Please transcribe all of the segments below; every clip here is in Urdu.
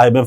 IMF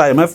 IMF,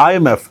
IMF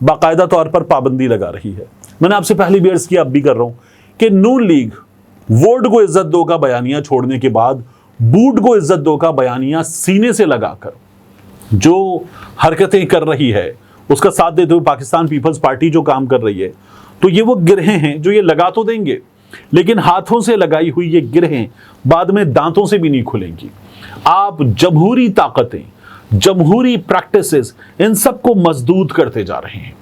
باقاعدہ طور پر پابندی لگا رہی ہے. میں نے آپ سے پہلی بھی عرض کیا، اب بھی کر رہا ہوں کہ نون لیگ ووٹ کو عزت دو کا بیانیہ چھوڑنے کے بعد بوٹ کو عزت دو کا بیانیہ سینے سے لگا کر جو حرکتیں کر رہی ہے، اس کا ساتھ دیتے ہوئے پاکستان پیپلز پارٹی جو کام کر رہی ہے، تو یہ وہ گرہیں ہیں جو یہ لگا تو دیں گے، لیکن ہاتھوں سے لگائی ہوئی یہ گرہیں بعد میں دانتوں سے بھی نہیں کھلیں گی. آپ جمہوری طاقتیں، جمہوری پریکٹسز، ان سب کو مسدود کرتے جا رہے ہیں.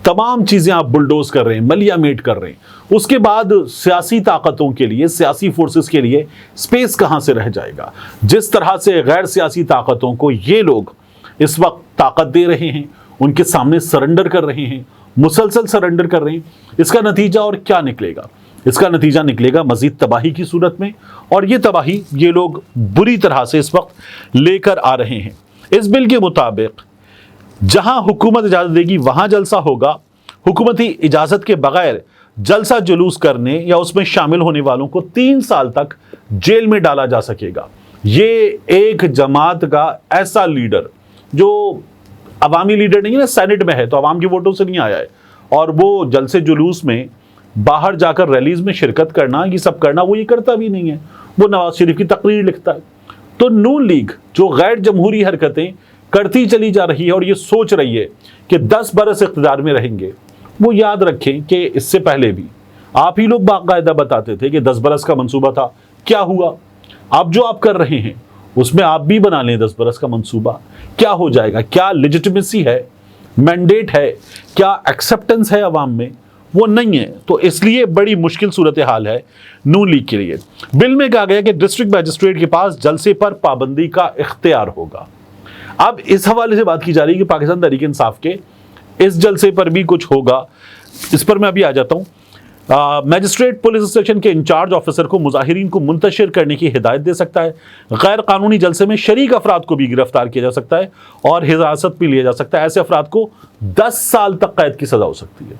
تمام چیزیں آپ بلڈوز کر رہے ہیں، ملیا میٹ کر رہے ہیں. اس کے بعد سیاسی طاقتوں کے لیے، سیاسی فورسز کے لیے سپیس کہاں سے رہ جائے گا؟ جس طرح سے غیر سیاسی طاقتوں کو یہ لوگ اس وقت طاقت دے رہے ہیں، ان کے سامنے سرنڈر کر رہے ہیں، مسلسل سرنڈر کر رہے ہیں. اس کا نتیجہ اور کیا نکلے گا؟ اس کا نتیجہ نکلے گا مزید تباہی کی صورت میں، اور یہ تباہی یہ لوگ بری طرح سے اس وقت لے کر آ رہے ہیں. اس بل کے مطابق جہاں حکومت اجازت دے گی وہاں جلسہ ہوگا. حکومتی اجازت کے بغیر جلسہ جلوس کرنے یا اس میں شامل ہونے والوں کو 3 سال تک جیل میں ڈالا جا سکے گا. یہ ایک جماعت کا ایسا لیڈر جو عوامی لیڈر نہیں ہے نا، سینٹ میں ہے تو عوام کے ووٹوں سے نہیں آیا ہے، اور وہ جلسے جلوس میں باہر جا کر ریلیز میں شرکت کرنا، یہ سب کرنا، وہ یہ کرتا بھی نہیں ہے. وہ نواز شریف کی تقریر لکھتا ہے. تو نون لیگ جو غیر جمہوری حرکتیں کرتی چلی جا رہی ہے اور یہ سوچ رہی ہے کہ 10 برس اقتدار میں رہیں گے، وہ یاد رکھیں کہ اس سے پہلے بھی آپ ہی لوگ باقاعدہ بتاتے تھے کہ 10 برس کا منصوبہ تھا. کیا ہوا؟ اب جو آپ کر رہے ہیں اس میں آپ بھی بنا لیں 10 برس کا منصوبہ. کیا ہو جائے گا؟ کیا لیجٹمیسی ہے، مینڈیٹ ہے، کیا ایکسیپٹنس ہے عوام میں؟ وہ نہیں ہے. تو اس لیے بڑی مشکل صورتحال ہے نون لیگ کے لیے. بل میں کہا گیا کہ ڈسٹرکٹ میجسٹریٹ کے پاس جلسے پر پابندی کا اختیار ہوگا. اب اس حوالے سے بات کی جا رہی ہے کہ پاکستان تحریک انصاف کے اس جلسے پر بھی کچھ ہوگا. اس پر میں ابھی آ جاتا ہوں. میجسٹریٹ پولیس اسٹیشن کے انچارج آفیسر کو مظاہرین کو منتشر کرنے کی ہدایت دے سکتا ہے. غیر قانونی جلسے میں شریک افراد کو بھی گرفتار کیا جا سکتا ہے اور حراست بھی لیا جا سکتا ہے. ایسے افراد کو 10 سال تک قید کی سزا ہو سکتی ہے.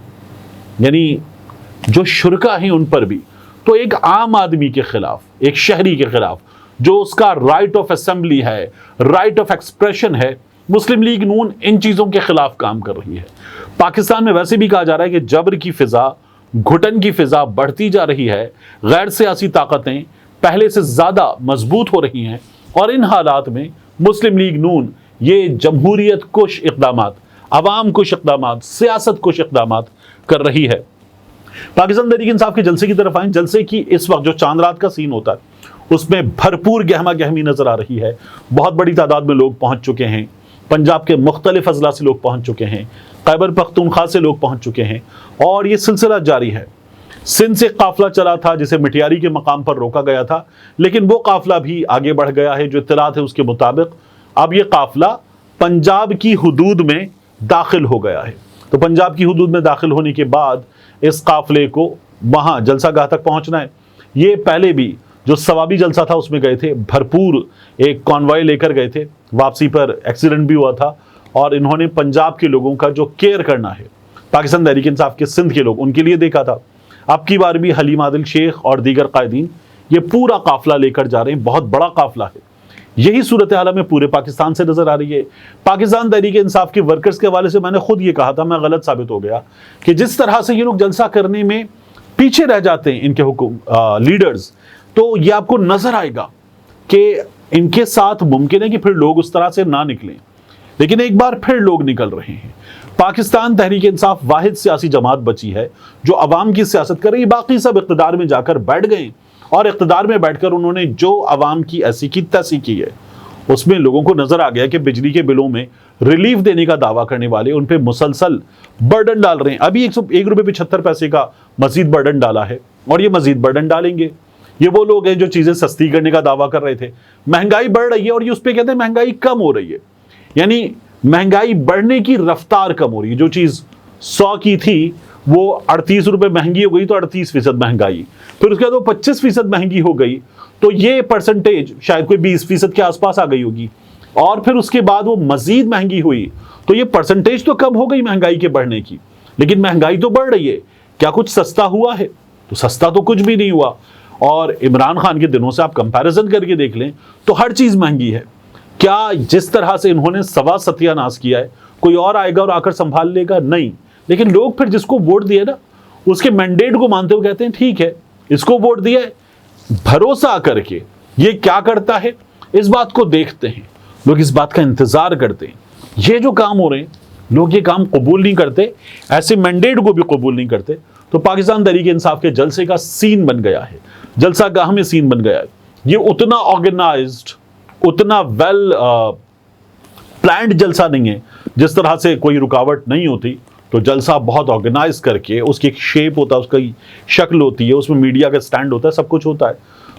یعنی جو شرکا ہیں ان پر بھی. تو ایک عام آدمی کے خلاف، ایک شہری کے خلاف جو اس کا رائٹ آف اسمبلی ہے، رائٹ آف ایکسپریشن ہے، مسلم لیگ نون ان چیزوں کے خلاف کام کر رہی ہے. پاکستان میں ویسے بھی کہا جا رہا ہے کہ جبر کی فضا، گھٹن کی فضا بڑھتی جا رہی ہے. غیر سیاسی طاقتیں پہلے سے زیادہ مضبوط ہو رہی ہیں، اور ان حالات میں مسلم لیگ نون یہ جمہوریت کش اقدامات، عوام کش اقدامات، سیاست کش اقدامات کر رہی ہے. پاکستان تحریک انصاف کے جلسے کی طرف آئیں. جلسے کی اس وقت جو چاند رات کا سین ہوتا ہے اس میں بھرپور گہما گہمی نظر آ رہی ہے. بہت بڑی تعداد میں لوگ پہنچ چکے ہیں. پنجاب کے مختلف اضلاع سے لوگ پہنچ چکے ہیں، خیبر پختونخوا سے لوگ پہنچ چکے ہیں، اور یہ سلسلہ جاری ہے. سندھ سے قافلہ چلا تھا جسے مٹیاری کے مقام پر روکا گیا تھا، لیکن وہ قافلہ بھی آگے بڑھ گیا ہے. جو اطلاعات ہے اس کے مطابق اب یہ قافلہ پنجاب کی حدود میں داخل ہو گیا ہے. تو پنجاب کی حدود میں داخل ہونے کے بعد اس قافلے کو وہاں جلسہ گاہ تک پہنچنا ہے. یہ پہلے بھی جو ثوابی جلسہ تھا اس میں گئے تھے، بھرپور ایک کانوائے لے کر گئے تھے. واپسی پر ایکسیڈنٹ بھی ہوا تھا، اور انہوں نے پنجاب کے لوگوں کا جو کیئر کرنا ہے، پاکستان تحریک انصاف کے سندھ کے لوگ، ان کے لیے دیکھا تھا. اب کی بار بھی حلیم عادل شیخ اور دیگر قائدین یہ پورا قافلہ لے کر جا رہے ہیں. بہت بڑا قافلہ ہے. یہی صورتحال میں پورے پاکستان سے نظر آ رہی ہے. پاکستان تحریک انصاف کے ورکرز کے حوالے سے میں نے خود یہ کہا تھا، میں غلط ثابت ہو گیا، کہ جس طرح سے یہ لوگ جلسہ کرنے میں پیچھے رہ جاتے ہیں ان کے لیڈرز، تو یہ آپ کو نظر آئے گا کہ ان کے ساتھ ممکن ہے کہ پھر لوگ اس طرح سے نہ نکلیں. لیکن ایک بار پھر لوگ نکل رہے ہیں. پاکستان تحریک انصاف واحد سیاسی جماعت بچی ہے جو عوام کی سیاست کر رہی ہے. باقی سب اقتدار میں جا کر بیٹھ گئے، اور اقتدار میں بیٹھ کر انہوں نے جو عوام کی ایسی کی تیسی کی ہے، اس میں لوگوں کو نظر آ گیا کہ بجلی کے بلوں میں ریلیف دینے کا دعویٰ کرنے والے ان پہ مسلسل برڈن ڈال رہے ہیں. ابھی 101 روپے 75 پیسے کا مزید برڈن ڈالا ہے، اور یہ مزید برڈن ڈالیں گے. یہ وہ لوگ ہیں جو چیزیں سستی کرنے کا دعویٰ کر رہے تھے. مہنگائی بڑھ رہی ہے اور یہ اس پہ کہتے ہیں مہنگائی کم ہو رہی ہے. یعنی مہنگائی بڑھنے کی رفتار کم ہو رہی ہے. جو چیز 100 کی تھی وہ 38 روپے مہنگی ہو گئی تو 38% مہنگائی، پھر اس کے بعد وہ 25% مہنگی ہو گئی تو یہ پرسنٹیج شاید کوئی 20% کے آس پاس آ گئی ہوگی، اور پھر اس کے بعد وہ مزید مہنگی ہوئی تو یہ پرسنٹیج تو کم ہو گئی مہنگائی کے بڑھنے کی، لیکن مہنگائی تو بڑھ رہی ہے. کیا کچھ سستا ہوا ہے؟ تو سستا تو کچھ بھی نہیں ہوا. اور عمران خان کے دنوں سے آپ کمپیریزن کر کے دیکھ لیں تو ہر چیز مہنگی ہے. کیا جس طرح سے انہوں نے سوا ستیہ ناس کیا ہے کوئی اور آئے گا اور آ کر سنبھال لے گا؟ نہیں. لیکن لوگ پھر جس کو ووٹ دیا نا اس کے مینڈیٹ کو مانتے ہوئے کہتے ہیں ٹھیک ہے اس کو ووٹ دیا ہے, بھروسہ کر کے یہ کیا کرتا ہے اس بات کو دیکھتے ہیں, لوگ اس بات کا انتظار کرتے ہیں. یہ جو کام ہو رہے ہیں لوگ یہ کام قبول نہیں کرتے, ایسے مینڈیٹ کو بھی قبول نہیں کرتے. تو پاکستان تحریک انصاف کے جلسے کا سین بن گیا ہے, جلسہ گاہ میں سین بن گیا ہے. یہ اتنا آرگنائزڈ, اتنا ویل پلانڈ جلسہ نہیں ہے. جس طرح سے کوئی رکاوٹ نہیں ہوتی تو جلسہ بہت آرگنائز کر کے اس کی ایک شیپ ہوتا ہے, اس کی شکل ہوتی ہے, اس میں میڈیا کا سٹینڈ ہوتا ہے, سب کچھ ہوتا ہے,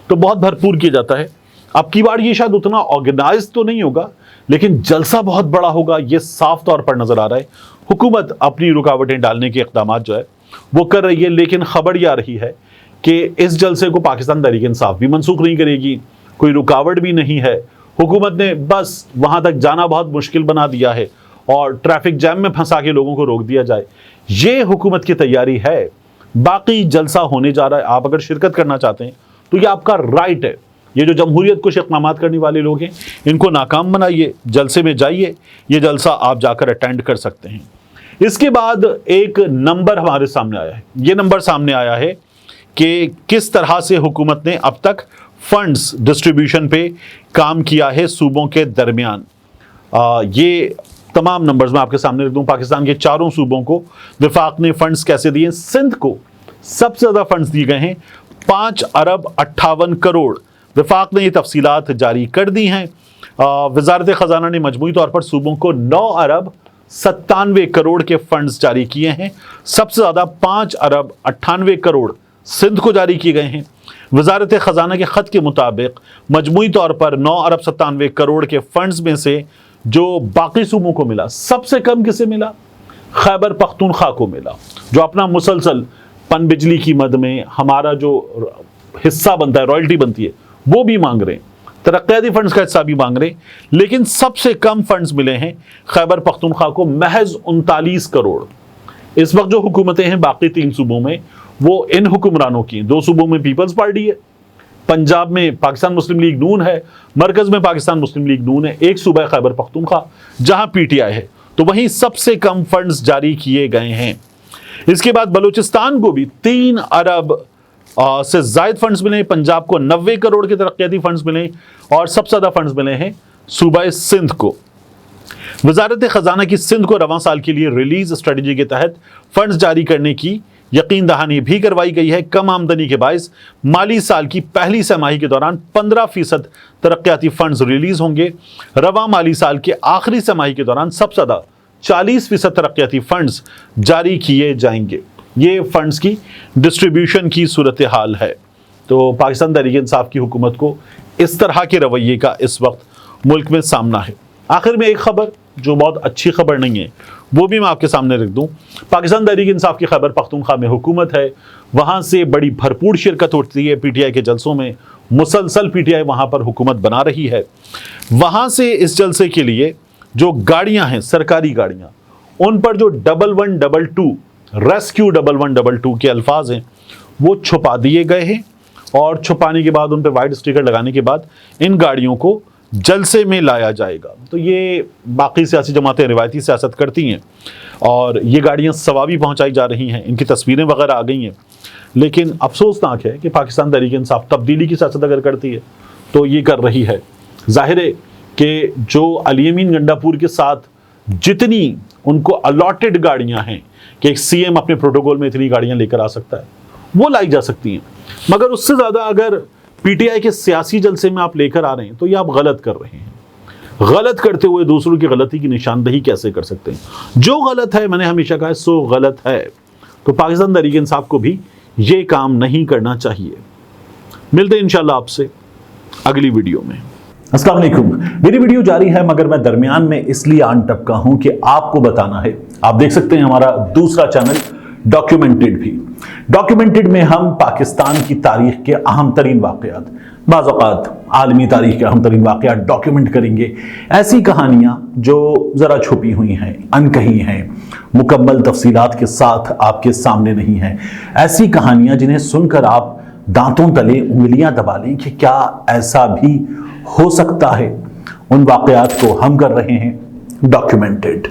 تو بہت بھرپور کیا جاتا ہے. اب کی بار یہ شاید اتنا آرگنائز تو نہیں ہوگا لیکن جلسہ بہت بڑا ہوگا, یہ صاف طور پر نظر آ رہا ہے. حکومت اپنی رکاوٹیں ڈالنے کے اقدامات جو ہے وہ کر رہی ہے, لیکن خبر یہ آ رہی ہے کہ اس جلسے کو پاکستان تحریک انصاف بھی منسوخ نہیں کرے گی, کوئی رکاوٹ بھی نہیں ہے. حکومت نے بس وہاں تک جانا بہت مشکل بنا دیا ہے اور ٹریفک جیم میں پھنسا کے لوگوں کو روک دیا جائے. یہ حکومت کی تیاری ہے. باقی جلسہ ہونے جا رہا ہے, آپ اگر شرکت کرنا چاہتے ہیں تو یہ آپ کا رائٹ ہے. یہ جو جمہوریت کش اقدامات کرنے والے لوگ ہیں ان کو ناکام بنائیے, جلسے میں جائیے, یہ جلسہ آپ جا کر اٹینڈ کر سکتے ہیں. اس کے بعد ایک نمبر ہمارے سامنے آیا ہے. یہ نمبر سامنے آیا ہے کہ کس طرح سے حکومت نے اب تک فنڈز ڈسٹریبیوشن پہ کام کیا ہے صوبوں کے درمیان. یہ تمام نمبرز میں آپ کے سامنے رکھ دوں. پاکستان کے چاروں صوبوں کو وفاق نے فنڈز کیسے دیے. سندھ کو سب سے زیادہ فنڈز دیے گئے ہیں, 5 ارب 58 کروڑ. وفاق نے یہ تفصیلات جاری کر دی ہیں. وزارت خزانہ نے مجموعی طور پر صوبوں کو 9 ارب 97 کروڑ کے فنڈز جاری کیے ہیں. سب سے زیادہ 5 ارب 98 کروڑ سندھ کو جاری کیے گئے ہیں. وزارت خزانہ کے خط کے مطابق مجموعی طور پر 9 ارب 97 کروڑ کے فنڈز میں سے جو باقی صوبوں کو ملا, سب سے کم کسے ملا؟ خیبر پختونخوا کو ملا, جو اپنا مسلسل پن بجلی کی مد میں ہمارا جو حصہ بنتا ہے, رائلٹی بنتی ہے, وہ بھی مانگ رہے ہیں, ترقیاتی فنڈز کا حصہ بھی مانگ رہے ہیں. لیکن سب سے کم فنڈز ملے ہیں خیبر پختونخوا کو, محض 39 کروڑ. اس وقت جو حکومتیں ہیں باقی 3 صوبوں میں وہ ان حکمرانوں کی, 2 صوبوں میں پیپلز پارٹی ہے, پنجاب میں پاکستان مسلم لیگ نون ہے, مرکز میں پاکستان مسلم لیگ نون ہے, ایک صوبہ خیبر پختونخوا جہاں پی ٹی آئی ہے, تو وہیں سب سے کم فنڈز جاری کیے گئے ہیں. اس کے بعد بلوچستان کو بھی 3 ارب سے زائد فنڈز ملے ہیں. پنجاب کو 90 کروڑ کے ترقیاتی فنڈز ملے ہیں اور سب سے زیادہ فنڈز ملے ہیں صوبہ سندھ کو. وزارت خزانہ کی سندھ کو رواں سال کے لیے ریلیز اسٹریٹجی کے تحت فنڈز جاری کرنے کی یقین دہانی بھی کروائی گئی ہے. کم آمدنی کے باعث مالی سال کی پہلی سہ ماہی کے دوران 15% ترقیاتی فنڈز ریلیز ہوں گے. رواں مالی سال کے آخری سہ ماہی کے دوران سب سے زیادہ 40% ترقیاتی فنڈز جاری کیے جائیں گے. یہ فنڈز کی ڈسٹریبیوشن کی صورتحال ہے. تو پاکستان تحریک انصاف کی حکومت کو اس طرح کے رویے کا اس وقت ملک میں سامنا ہے. آخر میں ایک خبر جو بہت اچھی خبر نہیں ہے وہ بھی میں آپ کے سامنے رکھ دوں. پاکستان تحریک انصاف کی خیبر پختونخوا میں حکومت ہے, وہاں سے بڑی بھرپور شرکت ہوتی ہے پی ٹی آئی کے جلسوں میں, مسلسل پی ٹی آئی وہاں پر حکومت بنا رہی ہے. وہاں سے اس جلسے کے لیے جو گاڑیاں ہیں, سرکاری گاڑیاں, ان پر جو 1122 ریسکیو 1122 کے الفاظ ہیں وہ چھپا دیے گئے ہیں, اور چھپانے کے بعد ان پہ وائٹ اسٹیکر لگانے کے بعد ان گاڑیوں کو جلسے میں لایا جائے گا. تو یہ باقی سیاسی جماعتیں روایتی سیاست کرتی ہیں اور یہ گاڑیاں ثوابی پہنچائی جا رہی ہیں, ان کی تصویریں وغیرہ آ گئی ہیں. لیکن افسوسناک ہے کہ پاکستان تحریک انصاف تبدیلی کی سیاست اگر کرتی ہے تو یہ کر رہی ہے. ظاہر ہے کہ جو علی امین گنڈا پور کے ساتھ جتنی ان کو الاٹڈ گاڑیاں ہیں کہ ایک سی ایم اپنے پروٹوکول میں اتنی گاڑیاں لے کر آ سکتا ہے وہ لائی جا سکتی ہیں, مگر اس سے زیادہ اگر پی ٹی آئی کے سیاسی جلسے میں آپ لے کر آ رہے ہیں تو یہ آپ غلط کر رہے ہیں. غلط کرتے ہوئے دوسروں کی غلطی کی نشاندہی کیسے کر سکتے ہیں؟ جو غلط ہے, میں نے ہمیشہ کہا ہے, سو غلط ہے. تو پاکستان تحریک انصاف کو بھی یہ کام نہیں کرنا چاہیے. ملتے ہیں انشاءاللہ آپ سے اگلی ویڈیو میں. السلام علیکم. میری ویڈیو جاری ہے مگر میں درمیان میں اس لیے آن ٹپکا ہوں کہ آپ کو بتانا ہے. آپ دیکھ سکتے ہیں ہمارا دوسرا چینل ڈاکیومنٹڈ بھی. ڈاکیومنٹڈ میں ہم پاکستان کی تاریخ کے اہم ترین واقعات, بعض اوقات عالمی تاریخ کے اہم ترین واقعات ڈاکیومنٹ کریں گے. ایسی کہانیاں جو ذرا چھپی ہوئی ہیں, انکہی ہیں, مکمل تفصیلات کے ساتھ آپ کے سامنے نہیں ہیں. ایسی کہانیاں جنہیں سن کر آپ دانتوں تلے انگلیاں دبا لیں کہ کیا ایسا بھی ہو سکتا ہے. ان واقعات کو ہم کر رہے ہیں ڈاکیومنٹڈ.